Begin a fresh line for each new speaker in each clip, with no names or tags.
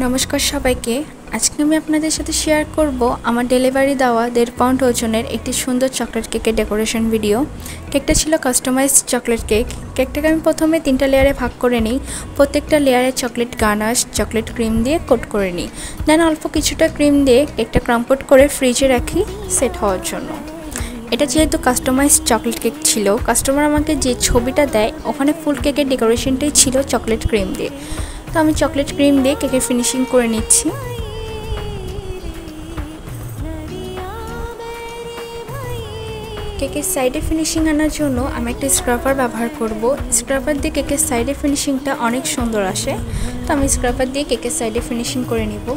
নমস্কার সবাইকে। আজকে আমি আপনাদের সাথে শেয়ার করব আমার ডেলিভারি দেওয়া 1.5 পাউন্ড ওজনের একটি সুন্দর চকলেট কেকের ডেকোরেশন ভিডিও। কেকটা ছিল কাস্টমাইজড চকলেট কেক। কেকটাকে আমি প্রথমে 3টা লেয়ারে ভাগ করে নিই। প্রত্যেকটা লেয়ারে চকলেট গানাশ, চকলেট ক্রিম দিয়ে কোট করে নিই। দেন অল্প কিছুটা ক্রিম দিয়ে কেকটা ক্রাম্পড করে ফ্রিজে রাখি সেট হওয়ার জন্য। এটা যেহেতু কাস্টমাইজড চকলেট কেক ছিল, কাস্টমার আমাকে যে ছবিটা দেয় ওখানে ফুল কেকের ডেকোরেশনটাই ছিল চকলেট ক্রিম দিয়ে। তো আমি চকলেট ক্রিম দিয়ে কেকের ফিনিশিং করে নিচ্ছি। কেকের সাইডে ফিনিশিং আনার জন্য আমি একটা স্ক্রাপার ব্যবহার করব। স্ক্রাপার দিয়ে কেকের সাইডে ফিনিশিংটা অনেক সুন্দর আসে। তো আমি স্ক্রাপার দিয়ে কেকের সাইডে ফিনিশিং করে নিব।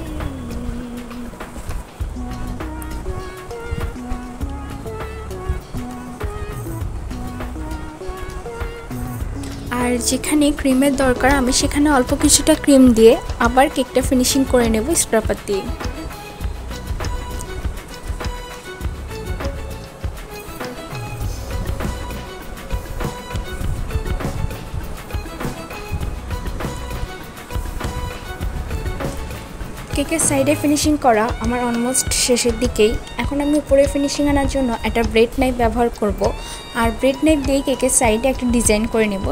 আর যেখানে ক্রিমের দরকার আমি সেখানে অল্প কিছুটা ক্রিম দিয়ে আবার কেকটা ফিনিশিং করে নেব স্ক্রাপার দিয়ে। কেকের সাইডে ফিনিশিং করা আমার অলমোস্ট শেষের দিকেই। এখন আমি উপরে ফিনিশিং আনার জন্য একটা ব্রেড নাইফ ব্যবহার করব। আর ব্রেড নাইফ দিয়ে কেকের সাইডে একটা ডিজাইন করে নেব।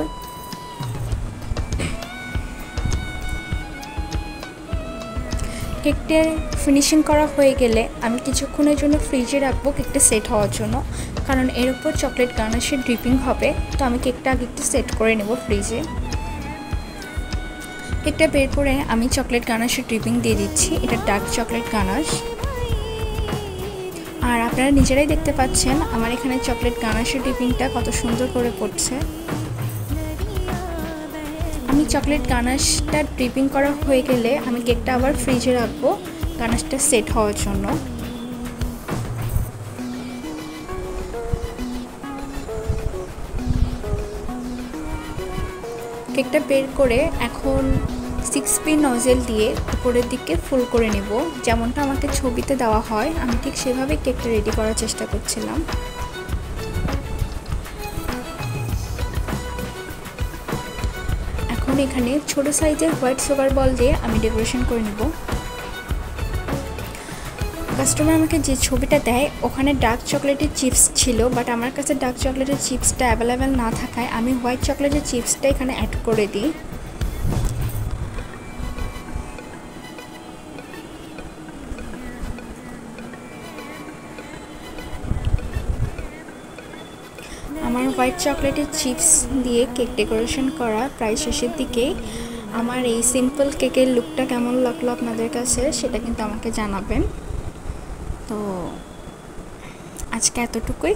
কেকটা ফিনিশিং করা হয়ে গেলে আমি কিছুক্ষণের জন্য ফ্রিজে রাখবো কেকটা সেট হওয়ার জন্য, কারণ এর উপর চকলেট গানাশের ড্রিপিং হবে। তো আমি কেকটা আগে একটু সেট করে নেব ফ্রিজে। কেকটা বের করে আমি চকলেট গানাশের ড্রিপিং দিয়ে দিচ্ছি। এটা ডার্ক চকলেট গানাশ। আর আপনারা নিজেরাই দেখতে পাচ্ছেন আমার এখানে চকলেট গানাশের ড্রিপিংটা কত সুন্দর করে পড়ছে। আমি চকলেট গানাশটা ড্রিপিং করা হয়ে গেলে আমি কেকটা আবার ফ্রিজে রাখবো গানাশটা সেট হওয়ার জন্য। কেকটা বের করে এখন 6P নজেল দিয়ে উপরের দিকে ফুল করে নেব, যেমনটা আমাকে ছবিতে দেওয়া হয়। আমি ঠিক সেভাবে কেকটা রেডি করার চেষ্টা করছিলাম। এখন এখানে ছোট সাইজের হোয়াইট সুগার বল দিয়ে আমি ডেকোরেশন করে নেব। কাস্টমার আমাকে যে ছবিটা দেয় ওখানে ডার্ক চকলেটের চিপস ছিল, বাট আমার কাছে ডার্ক চকলেটের চিপসটা অ্যাভেলেবেল না থাকায় আমি হোয়াইট চকলেটের চিপসটা এখানে অ্যাড করে দিই। আমার হোয়াইট চকলেটের চিপস দিয়ে কেক ডেকোরেশন করা প্রায় শেষের দিকেই। আমার এই সিম্পল কেকের লুকটা কেমন লাগলো আপনাদের কাছে সেটা কিন্তু আমাকে জানাবেন। তো আজকে এতটুকুই।